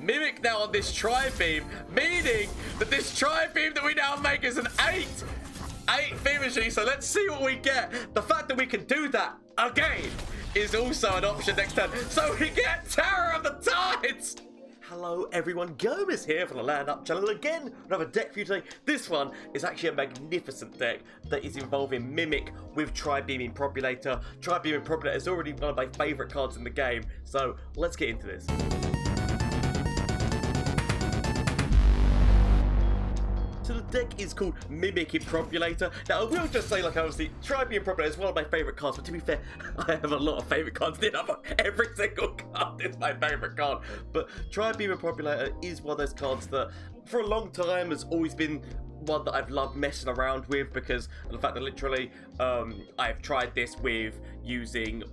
Mimic now on this Tri-beam, meaning that this Tri-beam that we now make is an 8 Feverishly. So let's see what we get. The fact that we can do that again is also an option next turn. So we get Terror of the Tides. Hello everyone, Gomez here from the Land Up channel again. We have a deck for you today. This one is actually a magnificent deck that is involving Mimic with Tri-beam Improbulator. Tri-beam Improbulator is already one of my favourite cards in the game, so let's get into this. So the deck is called Mimic Improbulator. Now I will just say, like, obviously, Tri-beam Improbulator is one of my favourite cards, but to be fair, I have a lot of favourite cards. Every single card is my favourite card. But Tri-beam Improbulator is one of those cards that, for a long time, has always been one that I've loved messing around with because of the fact that literally I've tried this with using,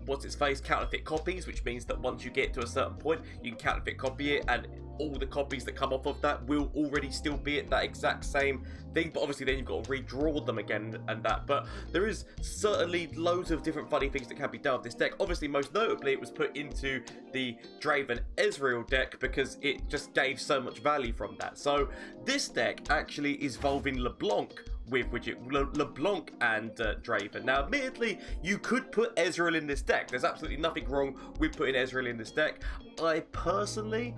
counterfeit copies, which means that once you get to a certain point, you can counterfeit copy it, and all the copies that come off of that will already still be at that exact same thing, but obviously then you've got to redraw them again and that. But there is certainly loads of different funny things that can be done with this deck. Obviously, most notably, it was put into the Draven Ezreal deck because it just gave so much value from that. So this deck actually is involving LeBlanc with LeBlanc and Draven. Now, admittedly, you could put Ezreal in this deck. There's absolutely nothing wrong with putting Ezreal in this deck. I personally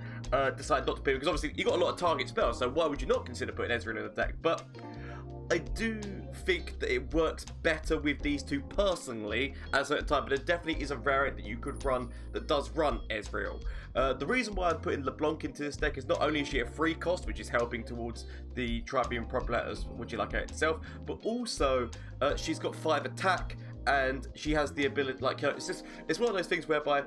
decided not to put it because obviously you got a lot of target spells, so why would you not consider putting Ezreal in the deck? But I do think that it works better with these two personally at a certain time, but there definitely is a variant that you could run that does run Ezreal. The reason why I'm putting LeBlanc into this deck is not only is she a free cost, which is helping towards the Tri-beam Improbulator's itself, but also she's got 5 attack and she has the ability, like, it's one of those things whereby,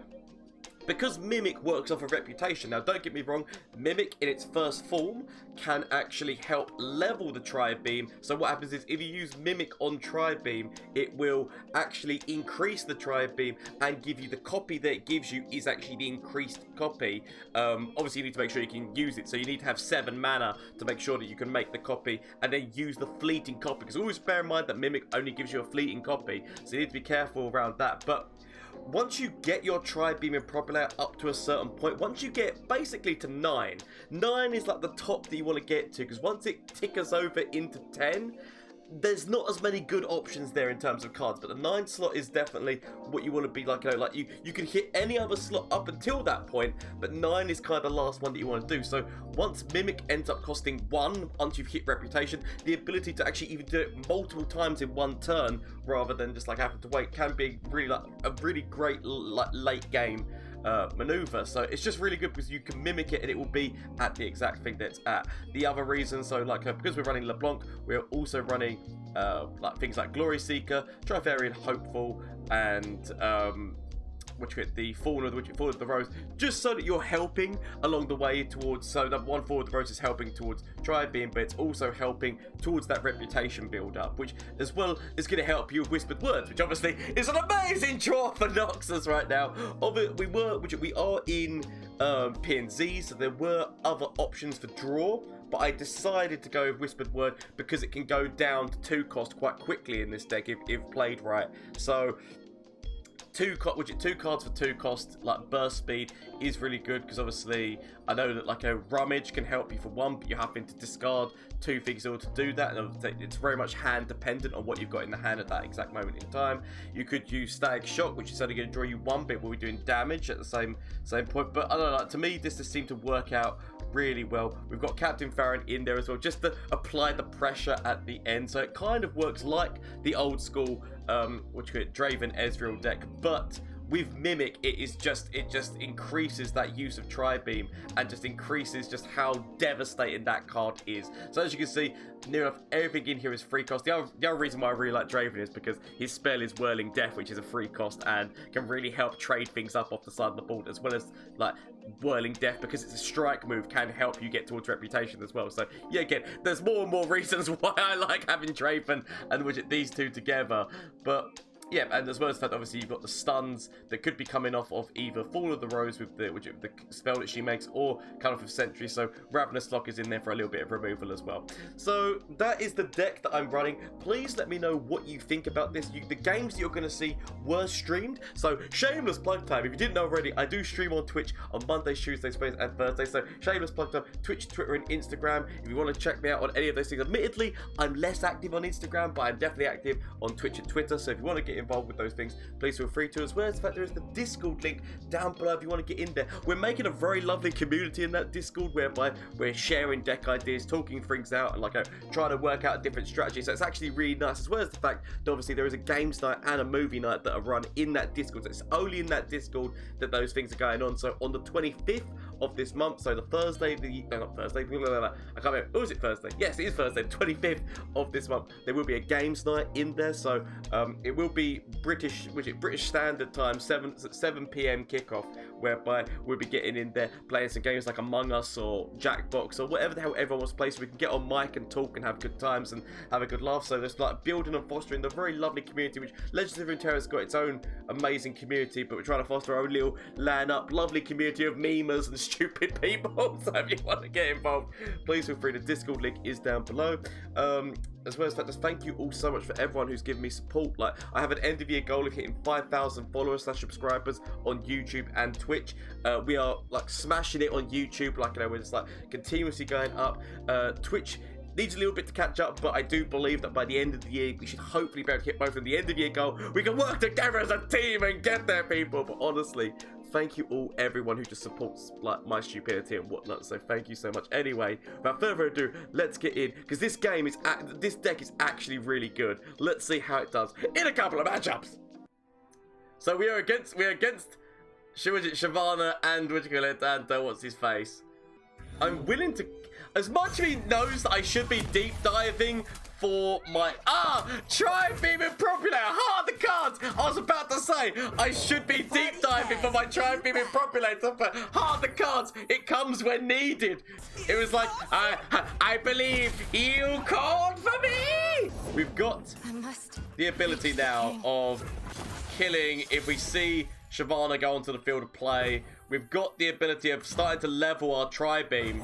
because Mimic works off a reputation. Now, don't get me wrong, Mimic in its first form can actually help level the Tri-beam. So what happens is if you use Mimic on Tri-beam, it will actually increase the Tri-beam and give you the copy that it gives you is actually the increased copy. Obviously, you need to make sure you can use it. So you need to have 7 mana to make sure that you can make the copy and then use the fleeting copy. Because always bear in mind that Mimic only gives you a fleeting copy. So you need to be careful around that. But once you get your Tri-beam Improbulator up to a certain point, once you get basically to 9 is like the top that you want to get to, because once it tickers over into 10, there's not as many good options there in terms of cards, but the 9 slot is definitely what you want to be like. You can hit any other slot up until that point, but 9 is kind of the last one that you want to do. So once Mimic ends up costing 1, once you've hit Reputation, the ability to actually even do it multiple times in one turn rather than just like having to wait can be really like a really great late game maneuver. So it's just really good because you can mimic it and it will be at the exact thing that's at. The other reason, so like because we're running LeBlanc, we're also running like things like Glory Seeker, Trifarian Hopeful, and the Fallen of the Rose, just so that you're helping along the way towards, so that one Fallen of the Rose is helping towards Tri-beam, but it's also helping towards that reputation build up, which as well is going to help you with Whispered Words, which obviously is an amazing draw for Noxus right now. We are in PNZ, so there were other options for draw, but I decided to go with Whispered Word because it can go down to 2 cost quite quickly in this deck if played right. So 2 cards for 2 cost, like burst speed, is really good because obviously I know that like a Rummage can help you for 1, but you're having to discard 2 things in order to do that, and it's very much hand dependent on what you've got in the hand at that exact moment in time. You could use Static Shock, which is only going to draw you 1 bit while we're doing damage at the same point, but I don't know, like, to me this just seemed to work out really well. We've got Captain Farron in there as well, just to apply the pressure at the end, so it kind of works like the old school Draven Ezreal deck, but with Mimic, it just increases that use of Tri-beam and just increases just how devastating that card is. So as you can see, near enough everything in here is free cost. The other reason why I really like Draven is because his spell is Whirling Death, which is a free cost and can really help trade things up off the side of the board, as well as like Whirling Death, because it's a strike move, can help you get towards Reputation as well. So yeah, again, there's more and more reasons why I like having Draven and these two together. But Yeah, and as well as that, obviously you've got the stuns that could be coming off of either Fall of the Rose with the spell that she makes, or Cut Off of Sentry. So Ravenous Lock is in there for a little bit of removal as well. So that is the deck that I'm running. Please let me know what you think about this. The games that you're going to see were streamed. So shameless plug time. If you didn't know already, I do stream on Twitch on Mondays, Tuesdays, Wednesdays, and Thursdays. So shameless plug time. Twitch, Twitter, and Instagram. If you want to check me out on any of those things, admittedly, I'm less active on Instagram, but I'm definitely active on Twitch and Twitter. So if you want to get involved with those things, please feel free to. As well as the fact there is the Discord link down below if you want to get in there. We're making a very lovely community in that Discord whereby we're sharing deck ideas, talking things out, and trying to work out a different strategy. So it's actually really nice, as well as the fact that obviously there is a games night and a movie night that are run in that Discord. So it's only in that Discord that those things are going on. So on the 25th of this month, so the Thursday, not Thursday, I can't remember, oh, is it Thursday? Yes, it is Thursday, the 25th of this month. There will be a games night in there, so it will be British Standard Time, 7 p.m. kickoff, whereby we'll be getting in there, playing some games like Among Us or Jackbox or whatever the hell everyone wants to play, so we can get on mic and talk and have good times and have a good laugh. So there's building and fostering the very lovely community, which Legends of Runeterra has got its own amazing community, but we're trying to foster our own little LAN up lovely community of memers and stupid people. So if you want to get involved, please feel free. The Discord link is down below. As well as that, just thank you all so much for everyone who's given me support. I have an end of year goal of hitting 5,000 followers / subscribers on YouTube and Twitch. We are smashing it on YouTube. We're just continuously going up. Twitch needs a little bit to catch up, but I do believe that by the end of the year, we should hopefully be able to hit both of the end of year goal. We can work together as a team and get there, people. But honestly, thank you all, everyone who just supports my stupidity and whatnot. So thank you so much. Anyway, without further ado, let's get in, because this deck is actually really good. Let's see how it does in a couple of matchups. So we are against Shyvana and what's his face. I'm willing to, as much as he knows that I should be deep diving for my Tri-beam Improbulator. The cards. I was about to say I should be deep diving for my Tri-beam Improbulator, but the cards. It comes when needed. It was like I believe you called for me. We've got the ability now of killing if we see Shyvana go onto the field of play. We've got the ability of starting to level our Tri-beam.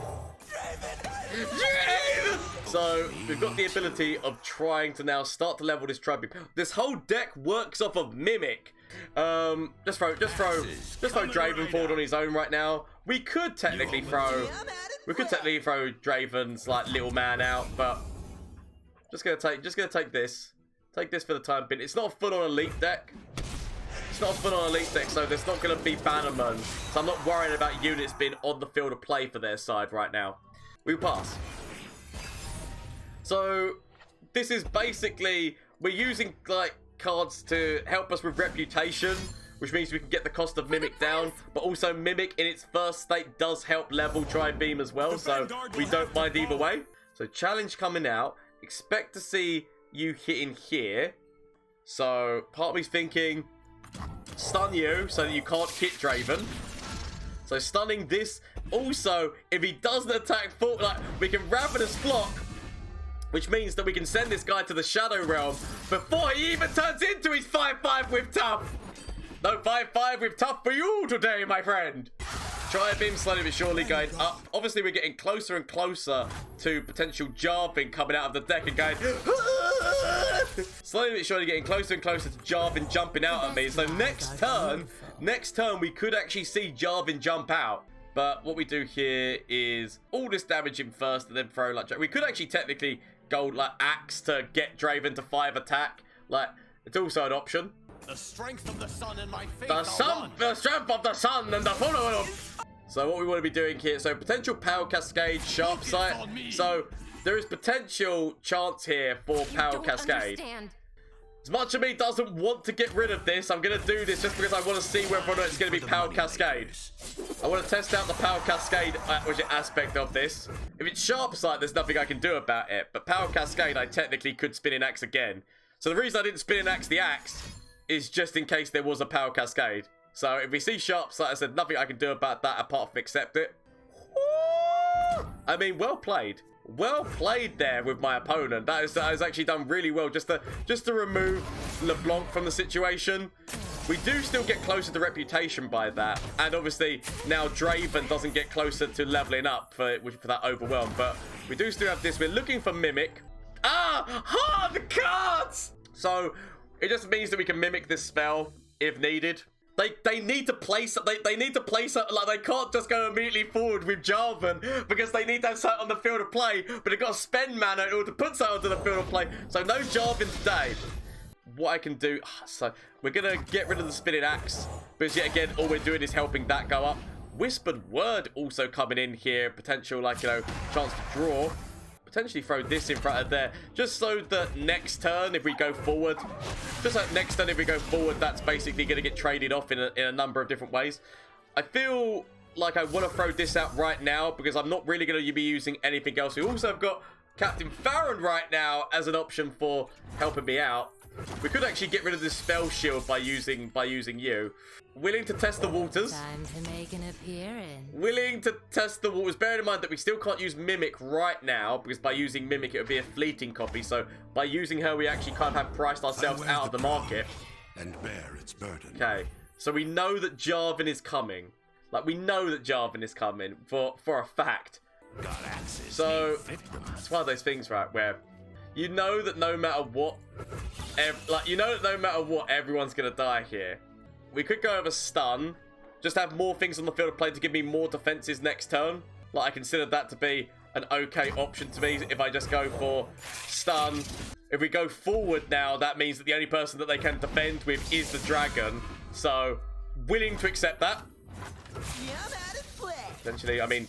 So we've got the ability of trying to now start to level this Tri-beam. This whole deck works off of Mimic. Just throw Draven forward on his own right now. We could technically throw Draven's little man out, but just gonna take this. Take this for the time being. It's not a full-on elite deck. So there's not going to be Bannerman. So I'm not worrying about units being on the field of play for their side right now. We'll pass. So this is basically, we're using cards to help us with reputation, which means we can get the cost of Mimic down, but also Mimic in its first state does help level Tri-beam as well, so we don't mind either way. So challenge coming out. Expect to see you hitting here. So part of me's thinking stun you so that you can't hit Draven. So stunning this. Also, if he doesn't attack full, we can Ravenous Flock, which means that we can send this guy to the Shadow Realm before he even turns into his 5/5 with Tough. No 5/5 with Tough for you today, my friend. Tri-beam slowly but surely going up. Obviously, we're getting closer and closer to potential Jarvan coming out of the deck and going... Slowly but surely getting closer and closer to Jarvan jumping out at me. So next turn, we could actually see Jarvan jump out. But what we do here is all this damage him first and then throw we could actually technically go Axe to get Draven to 5 attack. It's also an option. The strength of the sun in my face. The strength of the sun and the full. So what we want to be doing here, so potential Power Cascade, Sharp Sight. So there is potential chance here for Power Cascade. As much of me doesn't want to get rid of this, I'm going to do this just because I want to see whether or not it's going to be Power Cascade. I want to test out the Power Cascade aspect of this. If it's Sharp Sight, there's nothing I can do about it. But Power Cascade, I technically could spin an axe again. So the reason I didn't spin an axe the axe is just in case there was a Power Cascade. So if we see Sharp Sight, I said nothing I can do about that apart from accept it. I mean, well played. Well played there with my opponent. That is actually done really well just to remove LeBlanc from the situation. We do still get closer to reputation by that. And obviously, now Draven doesn't get closer to leveling up for that overwhelm. But we do still have this. We're looking for Mimic. Ah! The cards! So, it just means that we can Mimic this spell if needed. They need to place they need to place it, like they can't just go immediately forward with Jarvan because they need to have something on the field of play, but they've got to spend mana in order to put something onto the field of play. So no Jarvan today. What I can do, so we're gonna get rid of the spinning axe because yet again all we're doing is helping that go up. Whispered word also coming in here, potential like, you know, chance to draw. Potentially throw this in front of there, just so that next turn, if we go forward, that's basically going to get traded off in a number of different ways. I feel like I want to throw this out right now because I'm not really going to be using anything else. We also have got Captain Farron right now as an option for helping me out. We could actually get rid of this spell shield by using you. Willing to test the waters. Time to make an appearance. Willing to test the waters. Bearing in mind that we still can't use Mimic right now, because by using Mimic, it would be a fleeting copy. So by using her, we actually kind of have priced ourselves out of the market. And bear its burden. Okay, so we know that Jarvan is coming. Like, we know that Jarvan is coming for a fact. So it's one of those things, right, where you know that no matter what, everyone's gonna die here. We could go over stun, just have more things on the field of play to give me more defenses next turn. Like, I consider that to be an okay option to me if I just go for stun. If we go forward now, that means that the only person that they can defend with is the dragon. So, willing to accept that. Essentially, I mean,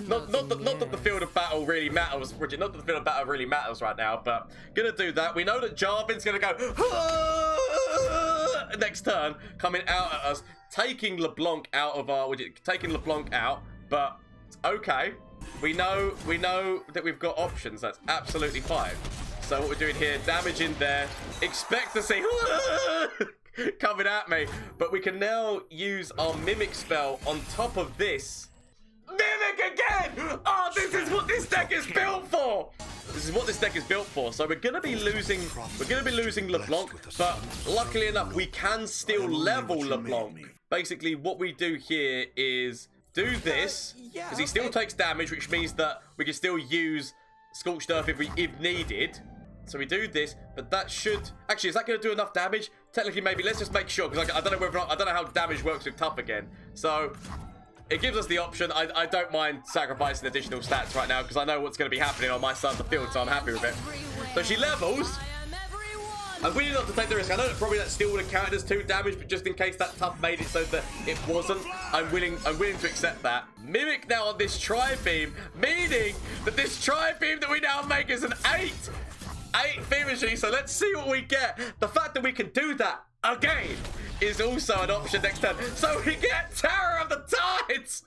not that the field of battle really matters, Bridget. Not that the field of battle really matters right now, but gonna do that. We know that Jarvan's gonna go next turn, coming out at us, taking LeBlanc out of our, taking LeBlanc out. But okay, we know that we've got options. That's absolutely fine. So what we're doing here, damage in there. Expect to see coming at me, but we can now use our Mimic spell on top of this. Mimic again! Oh, this is what this deck is built for! This is what this deck is built for. So we're gonna be losing LeBlanc, but luckily enough, we can still level LeBlanc. Basically, what we do here is do this, because he still takes damage, which means that we can still use Scorched Earth if needed. So we do this, but that should actually, is that gonna do enough damage? Technically, maybe. Let's just make sure, because I don't know whether or not, I don't know how damage works with Tough again. So it gives us the option. I don't mind sacrificing additional stats right now because I know what's going to be happening on my side of the field, so I'm happy with it. So she levels. I'm willing not to take the risk. I know that probably that still would have counted as 2 damage, but just in case that Tough made it so that it wasn't, I'm willing to accept that. Mimic now on this Tri-beam, meaning that this Tri-beam that we now make is an 8 beam machine. So let's see what we get. The fact that we can do that again is also an option next turn. So we get Terror of the Tides!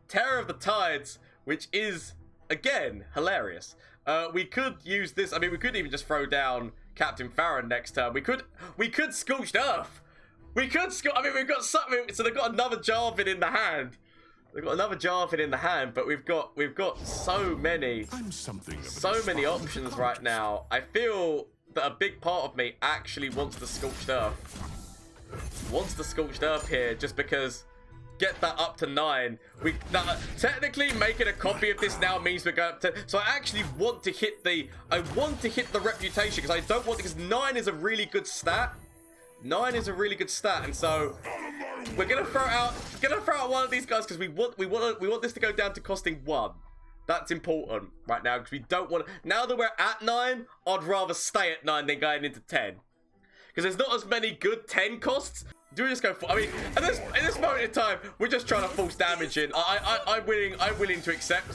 Terror of the Tides, which is, again, hilarious. We could use this. I mean, we could even just throw down Captain Farron next turn. We could Scorched Earth. We've got something. So they've got another Jarvan in the hand. But we've got so many options right now. I feel that a big part of me actually wants the Scorched Earth. Here just because get that up to 9. Technically making a copy of this now means we're going up to, so I actually want to hit the reputation because I don't want, because 9 is a really good stat. And so we're gonna throw out one of these guys because we want this to go down to costing 1. That's important right now because we don't want, now that we're at 9, I'd rather stay at 9 than going into 10. Because there's not as many good 10 costs. Do we just go for, I mean, in this moment in time, we're just trying to force damage in. I'm willing to accept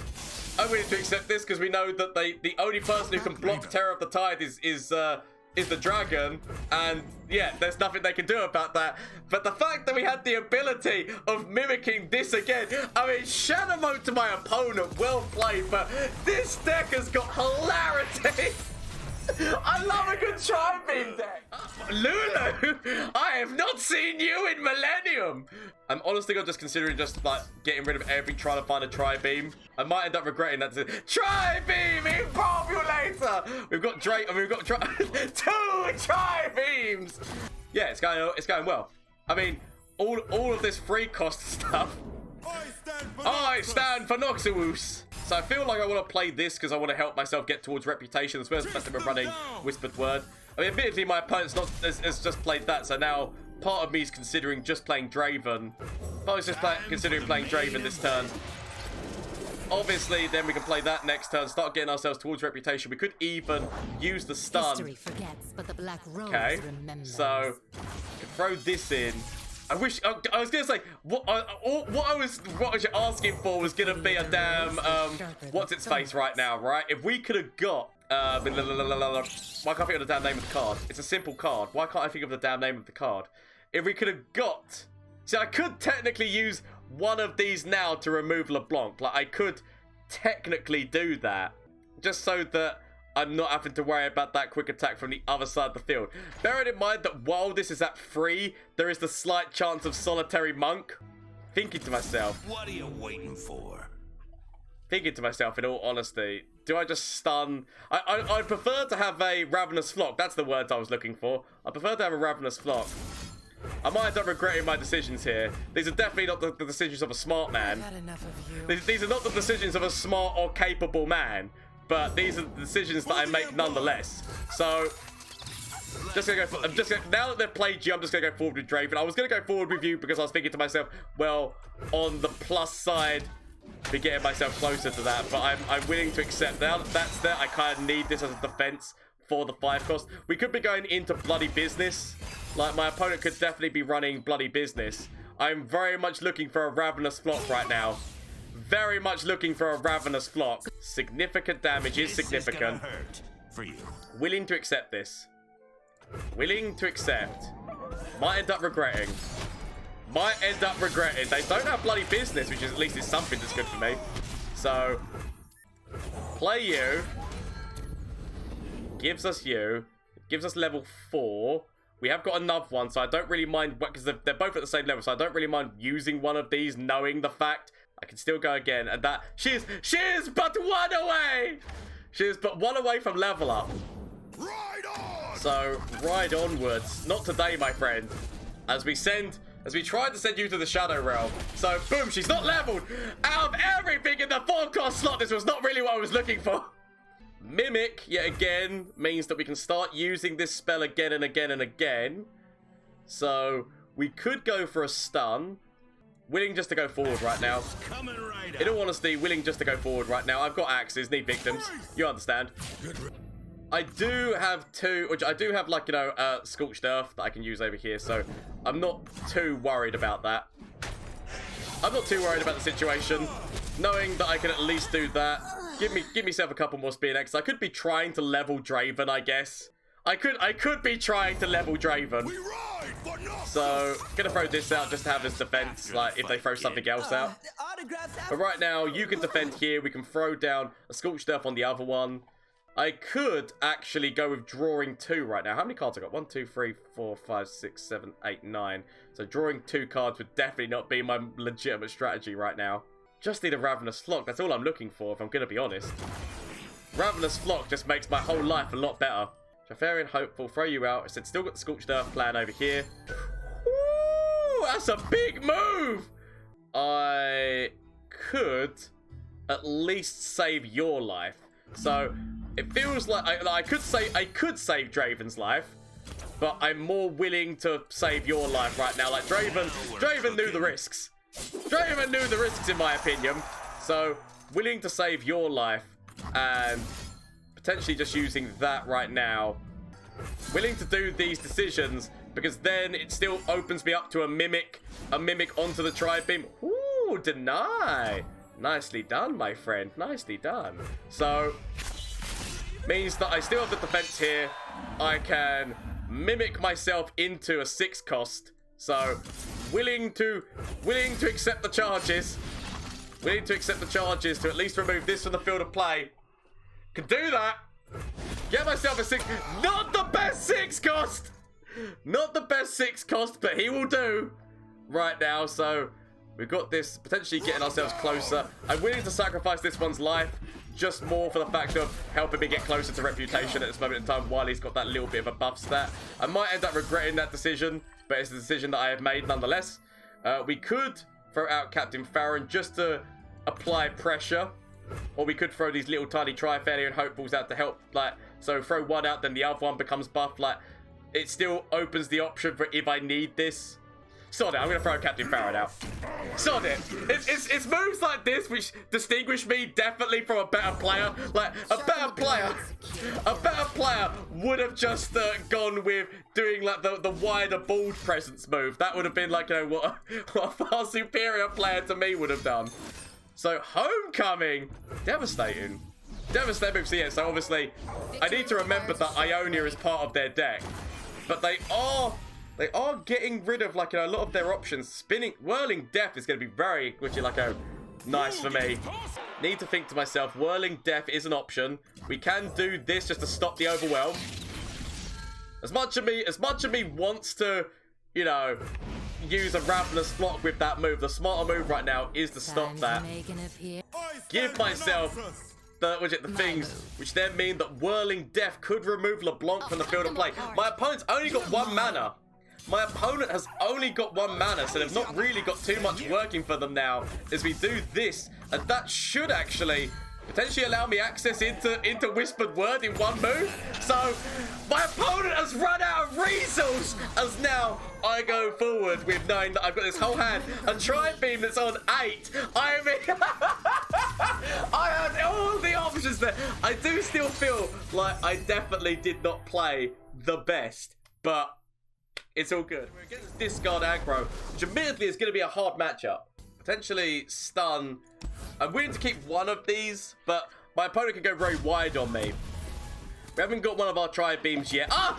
this because we know that the only person who can block Terror of the Tide is the dragon, and yeah, there's nothing they can do about that. But the fact that we had the ability of mimicking this again, I mean, shadow mode to my opponent, well played, but this deck has got hilarity. I love a good Tri-beam deck. Lulu, I have not seen you in millennium. I'm honestly just considering just like getting rid of everything, trying to find a Tri-beam. I might end up regretting that. Tri-beam Improbulator. We've got Drake and we've got 2 Tri-beams. Yeah, it's going well. I mean, all of this free cost stuff. I stand for Noxus. So I feel like I want to play this because I want to help myself get towards reputation as well as the fact that we're running Whispered Word. I mean, admittedly, my opponent's has just played that, so now part of me is considering just playing Draven. If I was just considering playing Draven this turn, obviously, then we can play that next turn, start getting ourselves towards reputation. We could even use the stun. History forgets, but the Black Rose remembers. So throw this in. I wish I was gonna say what I was asking for was gonna be a damn what's its face right now, right? If we could have got why can't I think of the damn name of the card? It's a simple card. Why can't I think of the damn name of the card? If we could have got, see, I could technically use one of these now to remove LeBlanc. Like I could technically do that, just so that I'm not having to worry about that quick attack from the other side of the field. Bearing in mind that while this is at 3, there is the slight chance of Solitary Monk. Thinking to myself, What are you waiting for? Thinking to myself, in all honesty, do I just stun? I prefer to have a Ravenous Flock. That's the words I was looking for. I prefer to have a Ravenous Flock. I might end up regretting my decisions here. These are definitely not the decisions of a smart man. I've had enough of you. These are not the decisions of a smart or capable man. But these are the decisions that I make nonetheless. So, now that they've played you, I'm just gonna go forward with Draven. I was gonna go forward with you because I was thinking to myself, well, on the plus side, be getting myself closer to that. But I'm willing to accept that. That's there. I kind of need this as a defense for the 5 cost. We could be going into bloody business. Like my opponent could definitely be running bloody business. I'm very much looking for a Ravenous Flock right now. Very much looking for a Ravenous Flock. Significant damage is significant. Hurt for you. Willing to accept this. Willing to accept. Might end up regretting. Might end up regretting. They don't have bloody business, which is at least is something that's good for me. So, play you. Gives us you. Gives us level 4. We have got another one, so I don't really mind, because they're both at the same level, so I don't really mind using one of these, knowing the fact I can still go again, and that she is but 1 away. She is but 1 away from level up. Ride on! So ride onwards. Not today, my friend. As we tried to send you to the Shadow Realm. So boom, she's not leveled. Out of everything in the 4-cost slot, this was not really what I was looking for. Mimic yet again means that we can start using this spell again and again and again. So we could go for a stun. Willing just to go forward right now. In all honesty, willing just to go forward right now. I've got axes, need victims. You understand. I do have 2, which I do have, like, you know, Scorched Earth that I can use over here, so I'm not too worried about that. I'm not too worried about the situation, knowing that I can at least do that. Give myself a couple more Spear Necks. I could be trying to level Draven, I guess. I could be trying to level Draven. So, gonna throw this out just to have as defense, like, if they throw something else out. But right now, you can defend here. We can throw down a Scorched Earth on the other one. I could actually go with drawing 2 right now. How many cards I got? 1, 2, 3, 4, 5, 6, 7, 8, 9. So drawing 2 cards would definitely not be my legitimate strategy right now. Just need a Ravenous Flock. That's all I'm looking for, if I'm going to be honest. Ravenous Flock just makes my whole life a lot better. Jafarian Hopeful, throw you out. I said still got the Scorched Earth plan over here. Ooh, that's a big move! I could at least save your life. So it feels like I could save Draven's life, but I'm more willing to save your life right now. Like Draven knew the risks. Draven knew the risks in my opinion. So willing to save your life and potentially just using that right now. Willing to do these decisions because then it still opens me up to a mimic onto the Tri-beam. Ooh, deny. Nicely done, my friend. Nicely done. So means that I still have the defense here. I can mimic myself into a 6-cost. So willing to accept the charges. Willing to accept the charges to at least remove this from the field of play. Can do that. Get myself a 6. Not the best 6 cost. Not the best 6 cost, but he will do right now. So we've got this potentially getting ourselves closer. I'm willing to sacrifice this one's life just more for the fact of helping me get closer to reputation at this moment in time while he's got that little bit of a buff stat. I might end up regretting that decision, but it's a decision that I have made nonetheless. We could throw out Captain Farron just to apply pressure, or we could throw these little tiny Tri-Failure and Hopefuls out to help, like, so throw one out, then the other one becomes buffed. Like, it still opens the option for if I need this. Sod it, I'm gonna throw Captain Farron out. Sod it. It's moves like this which distinguish me definitely from a better player. Like, a better player would have just gone with doing like the wider bald presence move. That would have been like, you know, what a far superior player to me would have done. So, Homecoming, devastating. Devastating move. So yeah, so obviously, I need to remember that Ionia is part of their deck. But they are getting rid of, like, you know, a lot of their options. Whirling Death is going to be very, which is like a nice for me. Need to think to myself, Whirling Death is an option. We can do this just to stop the overwhelm. As much of me wants to, you know, use a Ravenous Flock with that move, the smarter move right now is to stop that. Give myself the things which then mean that Whirling Death could remove LeBlanc from the field of play. My opponent's only got 1 mana. My opponent has only got 1 mana, so they've not really got too much working for them now as we do this. And that should actually potentially allow me access into Whispered Word in 1 move. So my opponent has run out of resource as now I go forward with knowing that I've got this whole hand. A Tri-beam that's on 8. I mean, I had all the options there. I do still feel like I definitely did not play the best, but it's all good. We're against Discard Aggro, which admittedly is going to be a hard matchup. Potentially stun. I'm willing to keep one of these, but my opponent can go very wide on me. We haven't got one of our Tri-beams yet. Ah!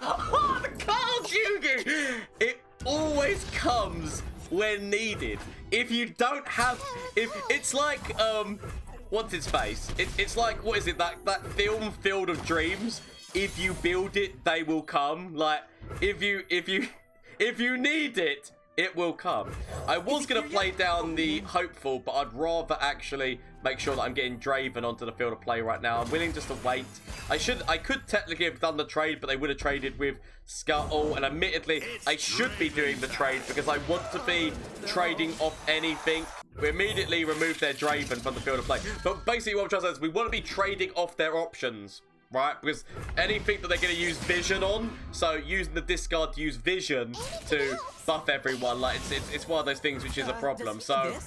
Oh, the cards, Yugi! It always comes when needed. If you don't have... It's like, what's its face? It's like, what is it? That film Field of Dreams. If you build it, they will come. Like, if you need it, it will come. I was going to play down the Hopeful, but I'd rather actually make sure that I'm getting Draven onto the field of play right now. I'm willing just to wait. I could technically have done the trade, but they would have traded with Scuttle, and admittedly, I should be doing the trade because I want to be trading off anything. We immediately removed their Draven from the field of play. But basically what I'm trying to say is we want to be trading off their options, right? Because anything that they're going to use Vision on, so using the discard to use Vision to buff everyone, like it's one of those things which is a problem. So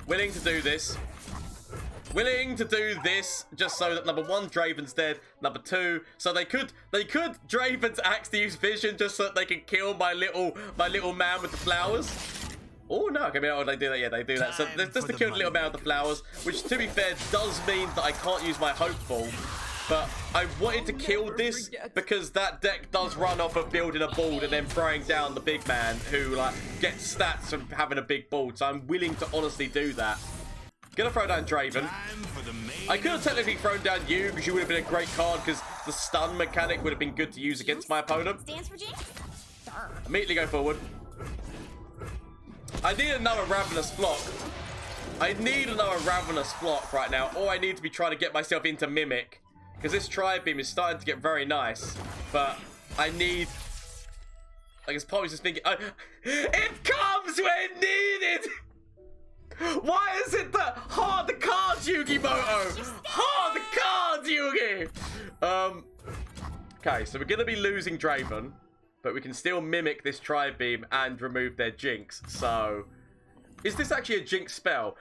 willing to do this. Willing to do this just so that number 1, Draven's dead. Number 2, so they could Draven's axe to use Vision just so that they can kill my little man with the flowers. Oh no, okay, oh, they do that, yeah, they do that. So just to kill the little man with the flowers, which to be fair does mean that I can't use my Hopeful. But I wanted to kill this because that deck does run off of building a board and then throwing down the big man who like gets stats from having a big board. So I'm willing to honestly do that. Gonna throw down Draven. I could have technically thrown down you because you would have been a great card because the stun mechanic would have been good to use against my opponent. Immediately go forward. I need another Ravenous Flock. I need another Ravenous Flock right now, or I need to be trying to get myself into Mimic. Because this Tri-beam is starting to get very nice. But I need... Like, it's probably just thinking... it comes when needed! Why is it that hard the cards, Yugi Moto? Hard the cards, Yugi! Okay, so we're going to be losing Draven. But we can still mimic this Tri-beam and remove their Jinx. So, is this actually a Jinx spell?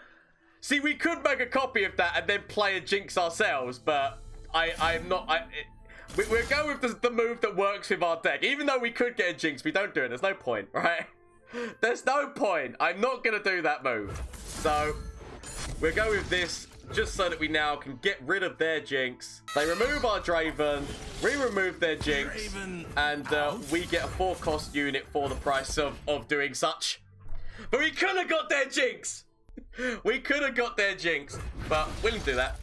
See, we could make a copy of that and then play a Jinx ourselves, but I'm not... We're going with the move that works with our deck. Even though we could get a Jinx, we don't do it. There's no point, right? There's no point. I'm not going to do that move. So, we're going with this just so that we now can get rid of their Jinx. They remove our Draven, we remove their Jinx, and we get a 4-cost unit for the price of doing such. But we could have got their Jinx! We could have got their Jinx, but willing to do that.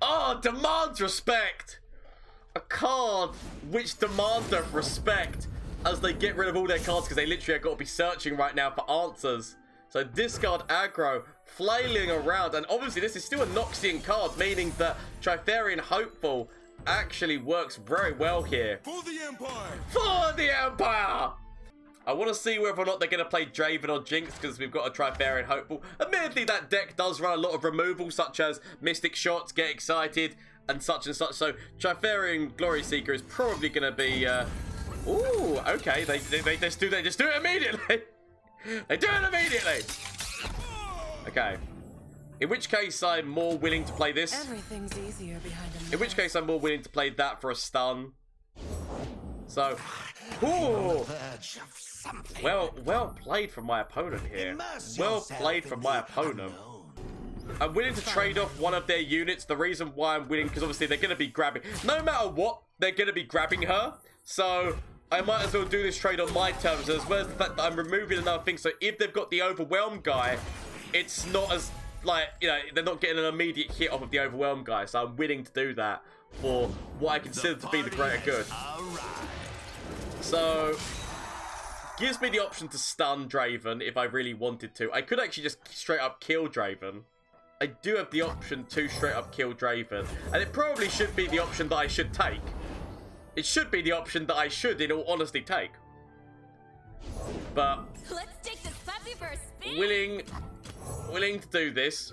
Oh, demands respect. A card which demands respect as they get rid of all their cards because they literally have got to be searching right now for answers. So Discard Aggro, flailing around, and obviously this is still a Noxian card, meaning that Trifarian Hopeful actually works very well here. For the Empire! For the Empire! I want to see whether or not they're going to play Draven or Jinx because we've got a Trifarian Hopeful. Admittedly, that deck does run a lot of removal, such as Mystic Shots, Get Excited, and such. So Trifarian Glory Seeker is probably going to be... Ooh, okay. They just do it immediately. They do it immediately. Okay. In which case, I'm more willing to play this. Everything's easier behind a In which case, I'm more willing to play that for a stun. So, ooh. Well played from my opponent here. Well played from my opponent. I'm willing to trade off one of their units. The reason why I'm willing, because obviously they're going to be grabbing. No matter what, they're going to be grabbing her. So I might as well do this trade on my terms, as well as the fact that I'm removing another thing. So if they've got the Overwhelmed guy, it's not as, like, you know, they're not getting an immediate hit off of the Overwhelmed guy. So I'm willing to do that for what I consider to be the greater good. So gives me the option to stun Draven if I really wanted to. I could actually just straight up kill Draven. I do have the option to straight up kill Draven. And it probably should be the option that I should take. It should be the option that I should, in all honesty, take. But Let's take this puppy for a spin. willing to do this.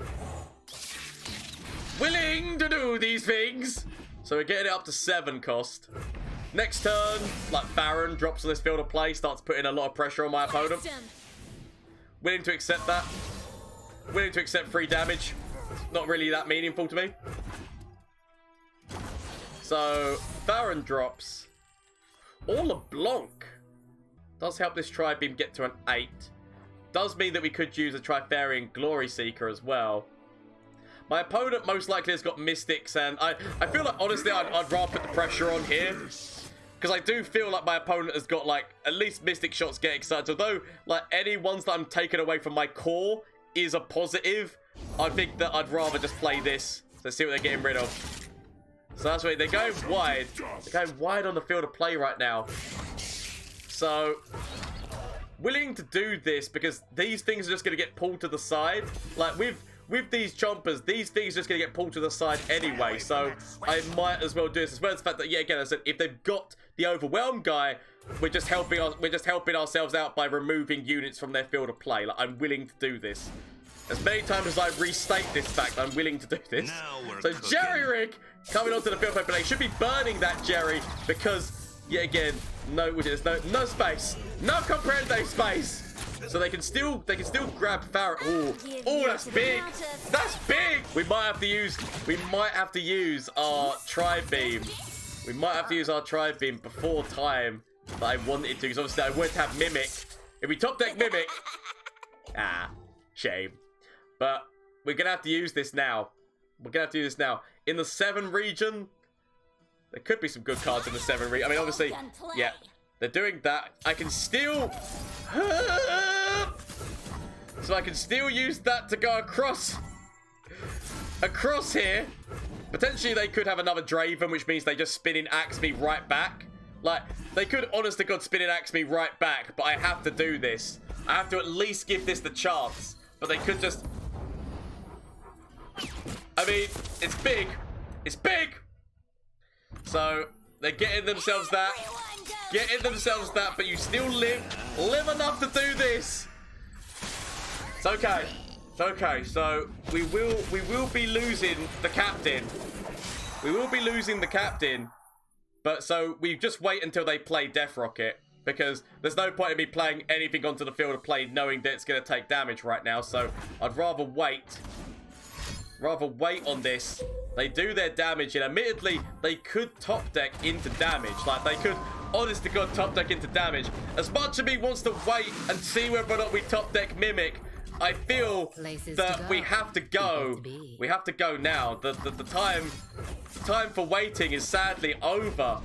Willing to do these things. So we're getting it up to 7 cost. Next turn, like Baron drops on this field of play, starts putting a lot of pressure on my opponent. Willing to accept that. Willing to accept free damage. It's not really that meaningful to me. So, Baron drops. Or LeBlanc. Does help this Tri-beam get to an 8. Does mean that we could use a Trifarian Glory Seeker as well. My opponent most likely has got Mystics, and I feel like, honestly, I'd rather put the pressure on here. Because I do feel like my opponent has got, like, at least Mystic Shots, Get Excited. Although, like, any ones that I'm taking away from my core is a positive, I think that I'd rather just play this. So see what they're getting rid of. So that's right, they're going wide. They're going wide on the field of play right now. So, willing to do this because these things are just going to get pulled to the side. Like, with these chompers, these things are just going to get pulled to the side anyway. So, I might as well do this. As well as the fact that, yeah, again, I said, if they've got the Overwhelmed guy, we're just helping ourselves out by removing units from their field of play. Like, I'm willing to do this. As many times as I restate this fact, I'm willing to do this. So Jerry Rig coming onto the field of play. They should be burning that Jerry because, yet again, there's no space, no comprehende space. So they can still grab Farrah. Oh, that's big. That's big. We might have to use our Tri-beam. We might have to use our Tri-beam before time that I wanted to, because obviously I won't have Mimic. If we top deck Mimic, shame. But we're going to have to use this now. We're going to have to do this now. In the 7 region, there could be some good cards in the 7 region. I mean, obviously, yeah, they're doing that. I can still... So I can still use that to go across here. Potentially, they could have another Draven, which means they just spin-in axe me right back. Like, they could, honest to God, spin-in axe me right back, but I have to do this. I have to at least give this the chance. But they could just... I mean, it's big. It's big. So, they're getting themselves that. But you still live enough to do this. It's okay. It's okay. So, we will be losing the captain. We will be losing the captain. But, so, we just wait until they play Death Rocket. Because there's no point in me playing anything onto the field of play knowing that it's going to take damage right now. So, I'd rather wait. On this. They do their damage, and admittedly, they could top deck into damage. Like, they could, honest to God, top deck into damage. As much as me wants to wait and see whether or not we top deck Mimic, I feel that we have to go. We have to go now. The time for waiting is sadly over.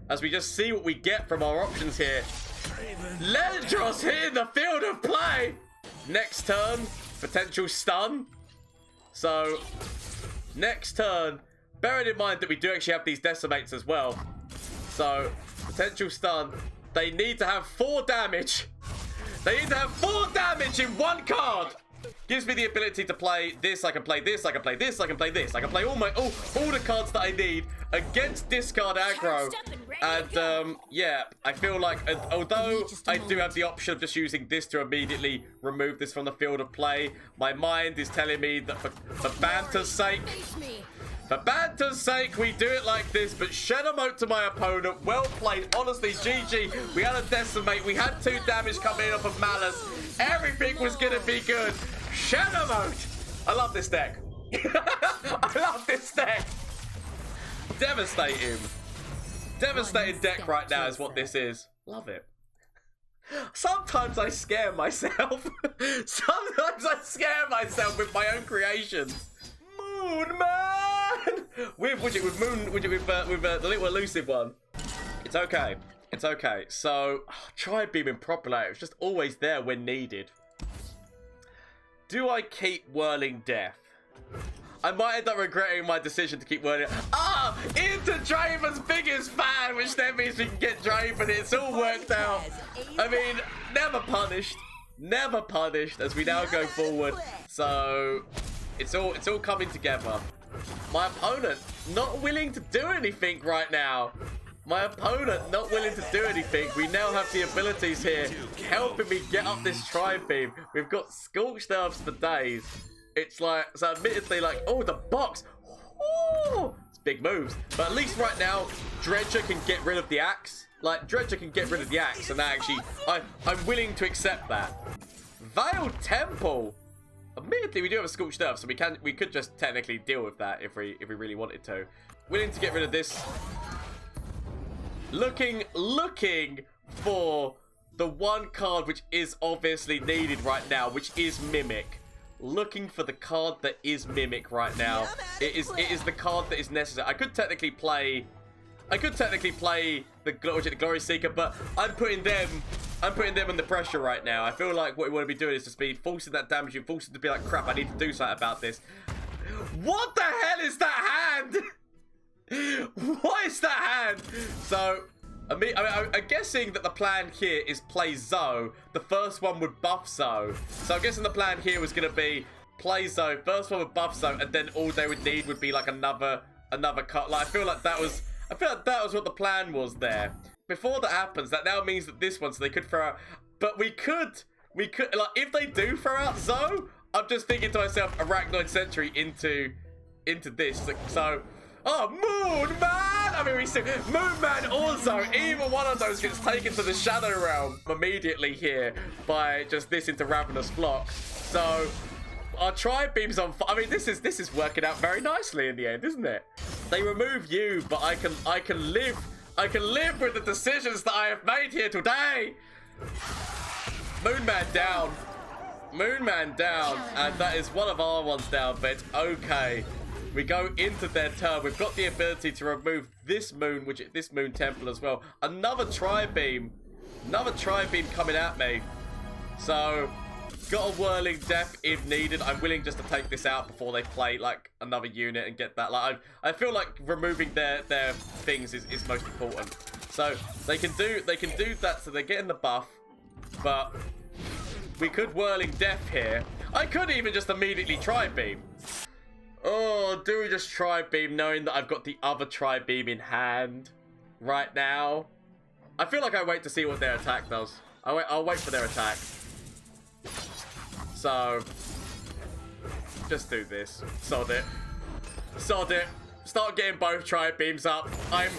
As we just see what we get from our options here. Lendros here in the field of play. Next turn, potential stun. So, Next turn, bearing in mind that we do actually have these decimates as well. So, potential stun. They need to have 4 damage. They need to have 4 damage in 1 card. Gives me the ability to play this. I can play this. I can play this. I can play this. I can play all the cards that I need against Discard Aggro. And yeah, I feel like although I do have the option of just using this to immediately remove this from the field of play, my mind is telling me that for banter's sake, we do it like this. But shadow mode to my opponent. Well played. Honestly, GG. We had a decimate. We had 2 damage coming in off of Malice. Everything was going to be good. Shadow mode. I love this deck. I love this deck. Devastating. Devastating deck right now is what this is. Love it. Sometimes I scare myself. Sometimes I scare myself with my own creations. Moon Man! With the little elusive one. It's okay. It's okay. So, Tri-beam Improbulator. It's just always there when needed. Do I keep Whirling Death? I might end up regretting my decision to keep Whirling. Into Draven's biggest fan, which then means we can get Draven. It's all worked out. I mean, never punished. Never punished as we now go forward. So, it's all coming together. My opponent not willing to do anything right now. My opponent not willing to do anything. We now have the abilities here helping me get up this Tri-beam. We've got Scorched Earths for days. It's like, so admittedly, like, oh, the box. Oh, it's big moves. But at least right now, Dredger can get rid of the axe. Like, Dredger can get rid of the axe. And actually, I'm willing to accept that. Veiled Temple. Admittedly, we do have a Scorched Earth, so we could just technically deal with that if we really wanted to. Willing to get rid of this. Looking for the one card which is obviously needed right now, which is Mimic. Looking for the card that is Mimic right now. It is the card that is necessary. I could technically play the Glory Seeker, but I'm putting them under pressure right now. I feel like what we want to be doing is just be forcing that damage and forcing to be like, crap, I need to do something about this. What the hell is that hand? What is that hand? So, I'm guessing that the plan here is play Zoe. The first one would buff Zoe. So I'm guessing the plan here was going to be play Zoe. First one would buff Zoe, and then all they would need would be like another cut. Like I feel like that was what the plan was there. Before that happens, that now means that this one, so they could throw out. But we could like if they do throw out Zoe, I'm just thinking to myself, Arachnoid Sentry into this. So. Oh, Moon Man! I mean, we see Moon Man also. Either one of those gets taken to the Shadow Realm immediately here by just this into Ravenous Flock. So our Tri-beam's on fire. I mean, this is working out very nicely in the end, isn't it? They remove you, but I can live with the decisions that I have made here today. Moon Man down. Moon Man down, and that is one of our ones down, but it's okay. We go into their turn. We've got the ability to remove this moon, this moon temple as well. Another Tri-beam coming at me. So, got a Whirling Death if needed. I'm willing just to take this out before they play like another unit and get that. Like I feel like removing their things is most important. So they can do that. So they're getting the buff, but we could Whirling Death here. I could even just immediately Tri-beam. Oh, do we just Tri-beam knowing that I've got the other Tri-beam in hand right now? I feel like I wait to see what their attack does. I'll wait for their attack. So, just do this. Sod it. Sod it. Start getting both Tri-beams up. And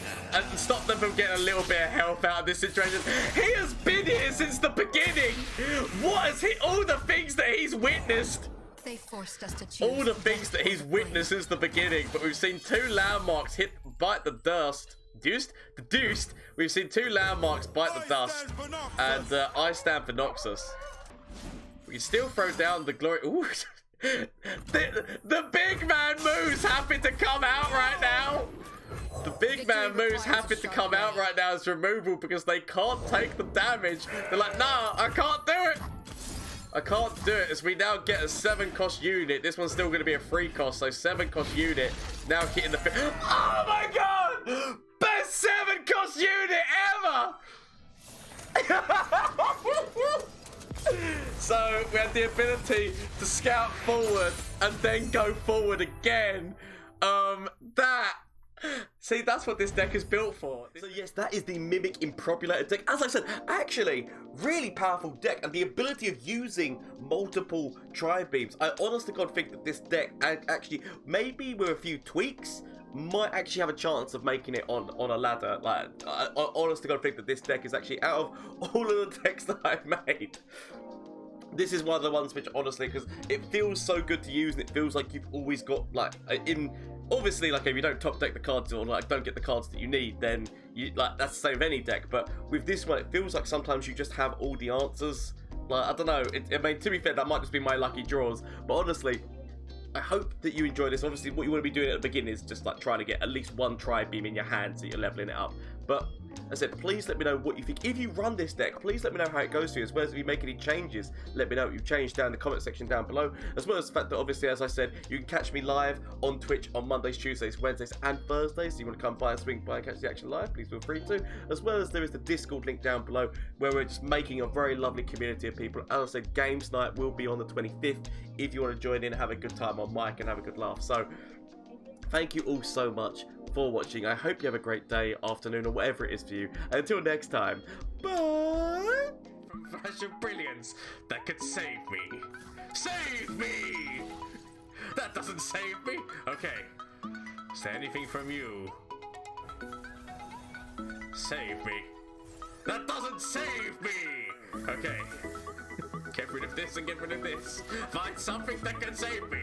stop them from getting a little bit of health out of this situation. He has been here since the beginning. What is he? All the things that he's witnessed. They forced us to choose. All the things that he's witnessed since the beginning, but we've seen 2 landmarks bite the dust. Deduced. We've seen 2 landmarks bite the dust, and I stand for Noxus. We can still throw down the glory. Ooh, the big man moves happy to come out right now. The big man moves happy to come out right now as removal because they can't take the damage. They're like, nah, I can't do it. I can't do it as we now get a 7-cost unit. This one's still going to be a 3-cost, so 7-cost unit now hitting the... Oh my god! Best 7-cost unit ever! So we had the ability to scout forward and then go forward again. See, that's what this deck is built for. So yes, that is the Mimic Improbulator deck. As I said, actually, really powerful deck, and the ability of using multiple Tri-beams. I honest to God think that this deck, actually, maybe with a few tweaks, might actually have a chance of making it on a ladder. Like, I honest to God think that this deck is actually, out of all of the decks that I've made, this is one of the ones which, honestly, because it feels so good to use, and it feels like you've always got, like, obviously, like, if you don't top deck the cards or, like, don't get the cards that you need, then, that's the same with any deck. But with this one, it feels like sometimes you just have all the answers. Like, I don't know. I mean, to be fair, that might just be my lucky draws. But honestly, I hope that you enjoy this. Obviously, what you want to be doing at the beginning is just, like, trying to get at least one Tri-beam in your hand so you're leveling it up. But as I said, please let me know what you think. If you run this deck, please let me know how it goes for you, as well as if you make any changes. Let me know what you've changed down in the comment section down below, as well as the fact that, obviously, as I said, you can catch me live on Twitch on Mondays, Tuesdays, Wednesdays, and Thursdays. So you want to come by and swing by and catch the action live, please feel free to. As well as there is the Discord link down below, where we're just making a very lovely community of people. As I said, games night will be on the 25th if you want to join in and have a good time on mic and have a good laugh. So thank you all so much for watching. I hope you have a great day, afternoon, or whatever it is for you. And until next time, bye! From flash of brilliance that could save me. Save me! That doesn't save me. Okay. Is there anything from you? Save me. That doesn't save me! Okay. Get rid of this and get rid of this. Find something that can save me.